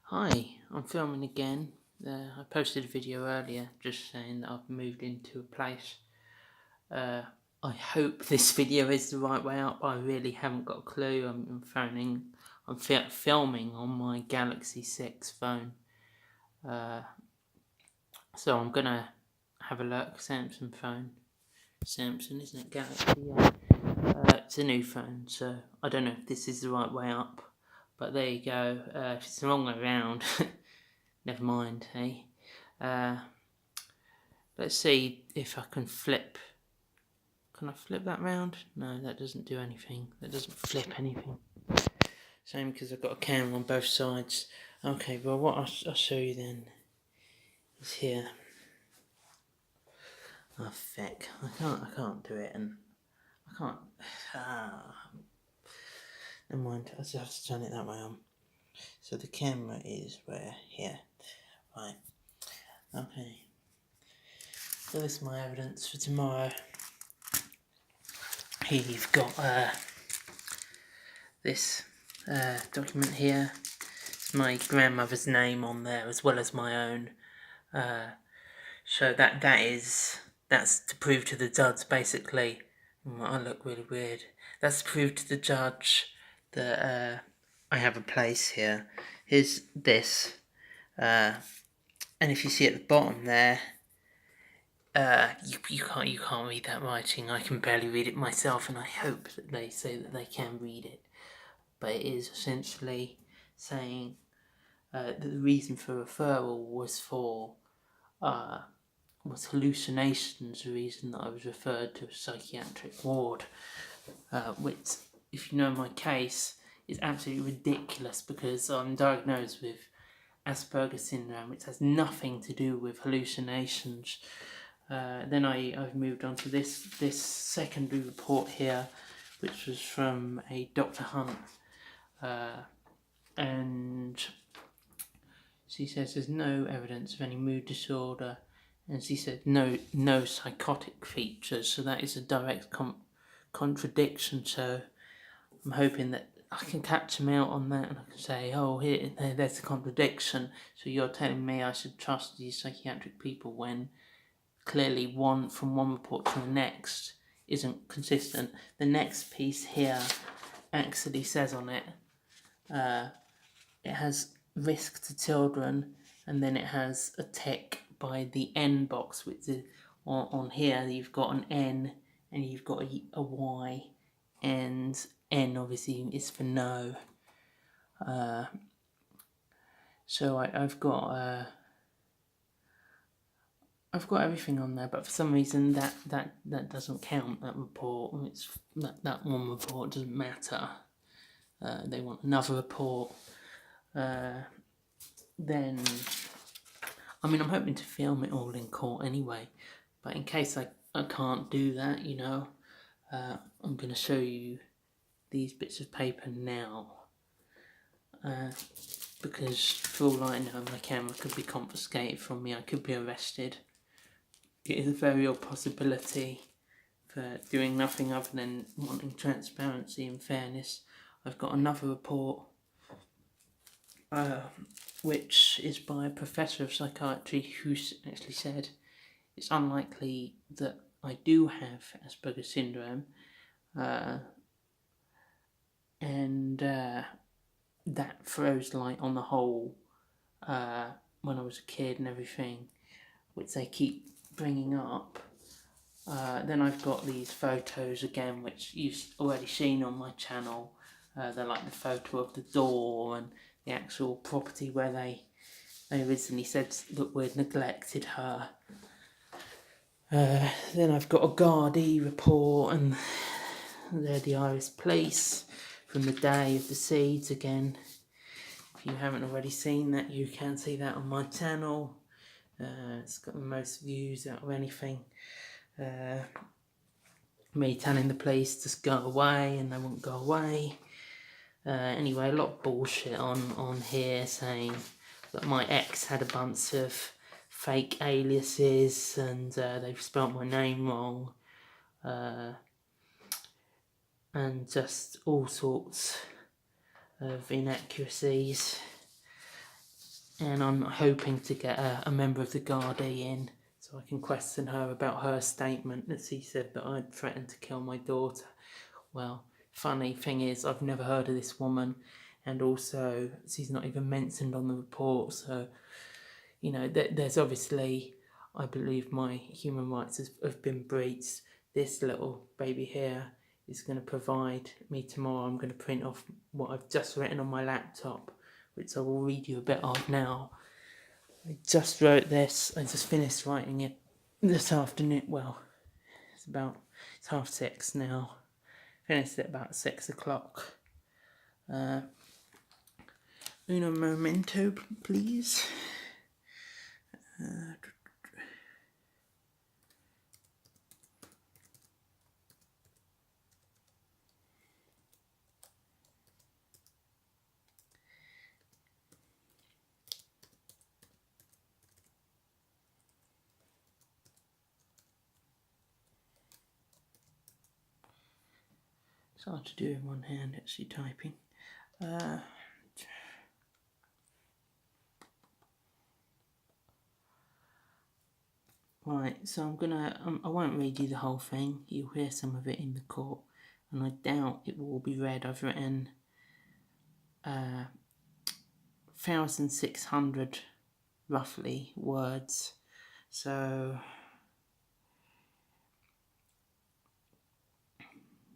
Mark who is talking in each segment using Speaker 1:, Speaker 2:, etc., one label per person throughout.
Speaker 1: Hi, I'm filming again. I posted a video earlier just saying that I've moved into a place. Uh, I hope this video is the right way up. I really haven't got a clue. I'm filming on my Galaxy 6 phone. So I'm gonna have a look. Samsung phone. Samsung, isn't it? Galaxy, yeah. It's a new phone, so I don't know if this is the right way up. But there you go. If it's the wrong way around, never mind, hey? Let's see if I can flip. Can I flip that round? No, that doesn't do anything. That doesn't flip anything. Same because I've got a camera on both sides. Okay, well what I'll show you then is here. Oh feck, I can't do it, and I can't. Never mind. I just have to turn it that way on. So the camera is where here. Right. Okay. So this is my evidence for tomorrow. Here you've got this document here. It's my grandmother's name on there as well as my own. So that's to prove to the judge basically. I look really weird. That's to prove to the judge that I have a place here. Here's this, and if you see at the bottom there, you can't read that writing. I can barely read it myself, and I hope that they say that they can read it. But it is essentially saying that the reason for referral was hallucinations, the reason that I was referred to a psychiatric ward, which, if you know my case, is absolutely ridiculous because I'm diagnosed with Asperger's syndrome, which has nothing to do with hallucinations. Then I've moved on to this secondary report here, which was from a Dr. Hunt, and she says there's no evidence of any mood disorder, and she said no psychotic features, so that is a direct contradiction. So I'm hoping that I can catch him out on that, and I can say, oh, there's a contradiction. So you're telling me I should trust these psychiatric people when clearly from one report to the next isn't consistent. The next piece here actually says on it, it has risk to children, and then it has a tick by the N box, which is on here. You've got an N and you've got a Y, and N obviously is for no. So I've got everything on there, but for some reason that doesn't count. That report, that one report doesn't matter. They want another report. Then, I mean, I'm hoping to film it all in court anyway, but in case I can't do that, I'm going to show you these bits of paper now, because for all I know, my camera could be confiscated from me. I could be arrested. It is a very real possibility for doing nothing other than wanting transparency and fairness. I've got another report, which is by a professor of psychiatry who actually said it's unlikely that I do have Asperger's syndrome, and that throws light on the whole when I was a kid and everything, which they keep bringing up. Then I've got these photos again, which you've already seen on my channel. They're like the photo of the door and the actual property where they originally said that we'd neglected her. Then I've got a Gardaí report, and they're the Irish police from the day of the seeds again. If you haven't already seen that, you can see that on my channel. It's got the most views out of anything. Me telling the police to go away, and they won't go away. Anyway, a lot of bullshit on here saying that my ex had a bunch of fake aliases and they've spelt my name wrong, and just all sorts of inaccuracies. and I'm hoping to get a member of the Gardaí in so I can question her about her statement that she said that I'd threatened to kill my daughter. Well, funny thing is, I've never heard of this woman, and also she's not even mentioned on the report, so, you know, there's obviously, I believe my human rights have been breached. This little baby here is going to provide me tomorrow. I'm going to print off what I've just written on my laptop, which I will read you a bit of now. I just wrote this. I just finished writing it this afternoon. Well, it's 6:30 now. Finished it about 6 o'clock. Uno momento, please. It's hard to do in one hand, actually typing. Right, so I'm gonna, I won't read you the whole thing. You'll hear some of it in the court, and I doubt it will be read. I've written 1,600 roughly words, so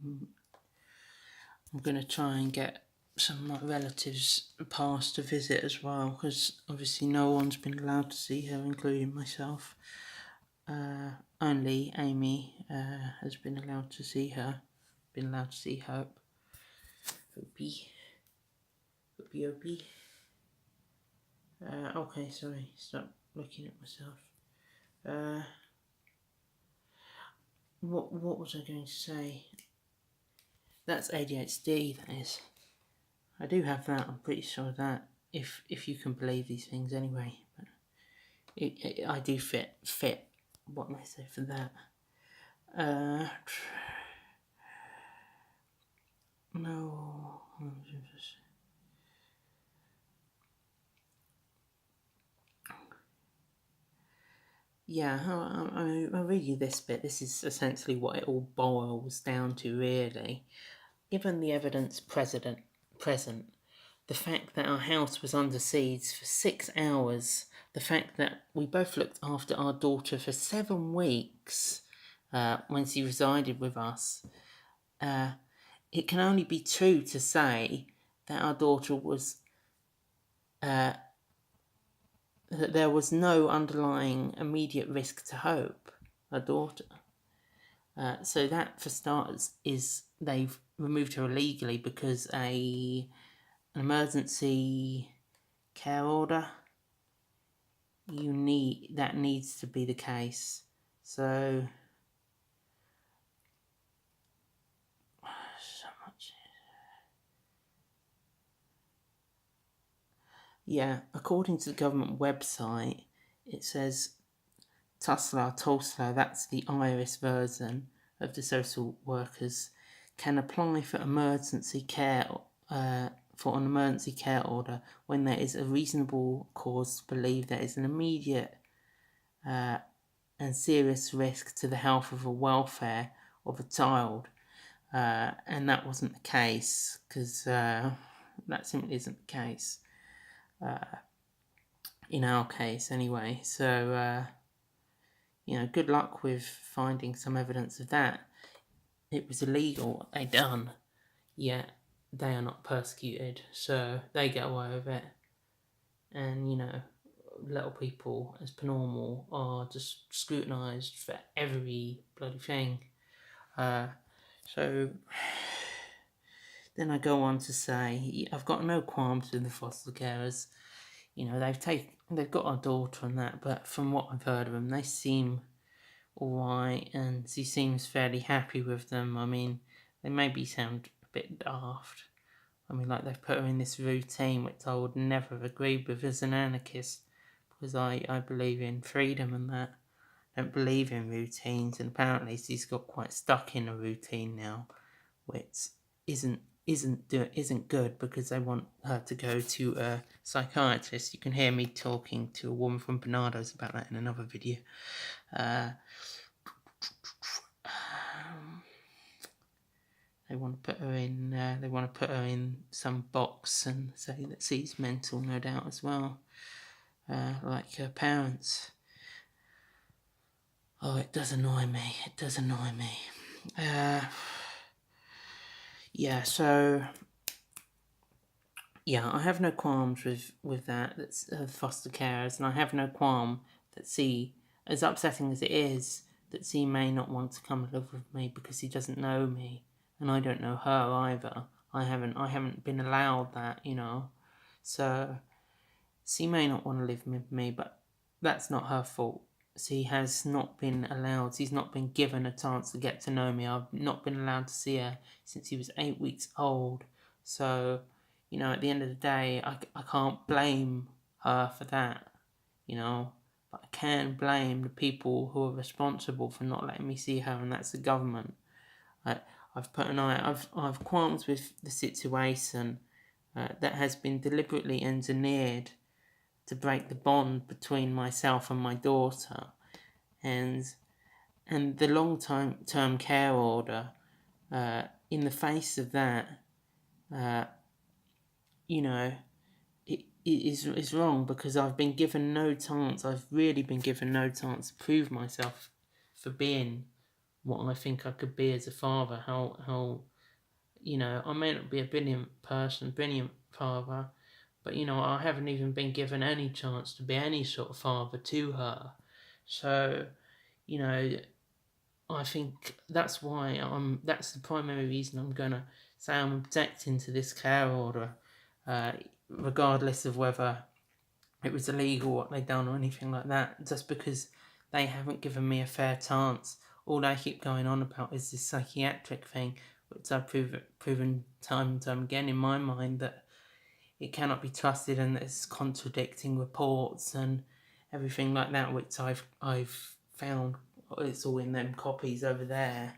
Speaker 1: I'm gonna try and get some of my relatives past to visit as well, because obviously no one's been allowed to see her, including myself. Only Amy has been allowed to see her. Hope. Opie. Okay, sorry, stop looking at myself. What was I going to say? That's ADHD, that is. I do have that, I'm pretty sure of that, if you can believe these things anyway. But I do fit, what can I say for that? No. Yeah, I'll read you this bit. This is essentially what it all boils down to, really. Given the evidence present, the fact that our house was under siege for 6 hours, the fact that we both looked after our daughter for 7 weeks when she resided with us, it can only be true to say that our daughter was, that there was no underlying immediate risk to Hope, our daughter. So that, for starters, is they've removed her illegally because an emergency care order, that needs to be the case. So much. Yeah, according to the government website, it says Tulsa, that's the Irish version of the social workers, can apply for emergency care for an emergency care order when there is a reasonable cause to believe there is an immediate and serious risk to the health or welfare of a child. And that wasn't the case, because that simply isn't the case in our case anyway. So good luck with finding some evidence of that. It was illegal what they done, yet they are not persecuted, so they get away with it. And little people as per normal are just scrutinised for every bloody thing. So then I go on to say, I've got no qualms with the foster carers. They've got our daughter and that, but from what I've heard of them, they seem alright, and she seems fairly happy with them. I mean, they maybe sound a bit daft. I mean, like, they've put her in this routine which I would never have agreed with as an anarchist, because I believe in freedom and that. I don't believe in routines, and apparently she's got quite stuck in a routine now, which isn't isn't good because they want her to go to a psychiatrist. You can hear me talking to a woman from Bernardo's about that in another video. They want to put her in. They want to put her in some box and say that she's mental, no doubt as well, like her parents. Oh, it does annoy me. It does annoy me. Yeah. So. Yeah, I have no qualms with that. That's foster carers, and I have no qualm that C, as upsetting as it is, that C may not want to come and live with me because he doesn't know me, and I don't know her either. I haven't been allowed that, So C may not want to live with me, but that's not her fault. C has not been allowed. He's not been given a chance to get to know me. I've not been allowed to see her since he was 8 weeks old. So. At the end of the day, I can't blame her for that, but I can blame the people who are responsible for not letting me see her, and that's the government. I've qualms with the situation that has been deliberately engineered to break the bond between myself and my daughter, and the long-term care order. In the face of that. It is wrong because I've been given no chance. I've really been given no chance to prove myself for being what I think I could be as a father. How I may not be a brilliant father, but I haven't even been given any chance to be any sort of father to her. So, I think that's why that's the primary reason I'm gonna say I'm objecting to this care order. Regardless of whether it was illegal what they'd done or anything like that, just because they haven't given me a fair chance. All they keep going on about is this psychiatric thing, which I've proven time and time again in my mind that it cannot be trusted and it's contradicting reports and everything like that, which I've found. It's all in them copies over there.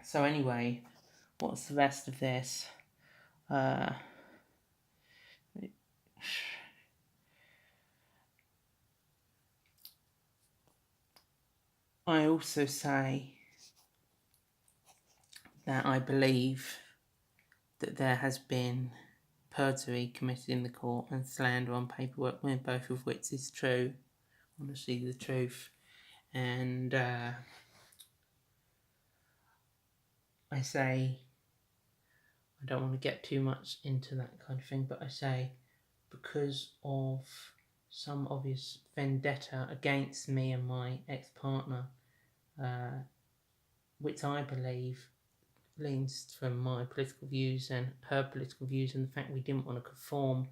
Speaker 1: So anyway, what's the rest of this? I also say that I believe that there has been perjury committed in the court and slander on paperwork, both of which is true, honestly the truth. And I say, I don't want to get too much into that kind of thing, but I say, because of some obvious vendetta against me and my ex-partner, which I believe leans from my political views and her political views, and the fact we didn't want to conform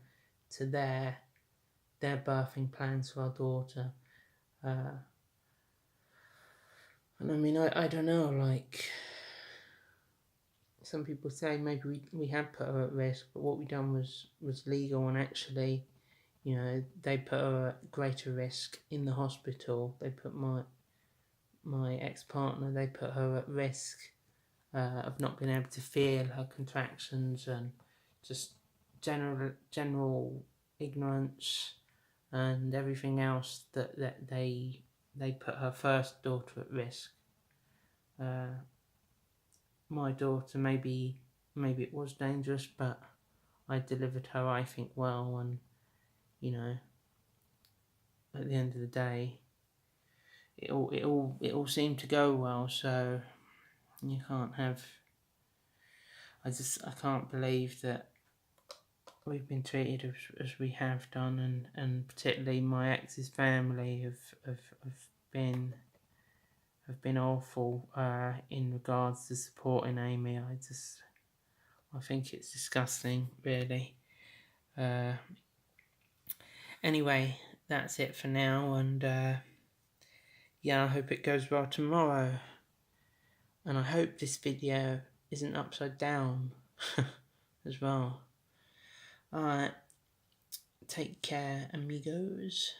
Speaker 1: to their birthing plans for our daughter. And I mean, I don't know, like, some people say maybe we had put her at risk, but what we done was legal, and actually, they put her at greater risk in the hospital. They put my ex-partner, they put her at risk of not being able to feel her contractions and just general ignorance and everything else that they put her first daughter at risk. My daughter, maybe it was dangerous, but I delivered her, I think, well, and at the end of the day, it all seemed to go well. So you can't have. I can't believe that we've been treated as we have done, and particularly my ex's family have been awful in regards to supporting Amy. I think it's disgusting, really. Anyway, that's it for now, and I hope it goes well tomorrow, and I hope this video isn't upside down as well. Alright, take care, amigos.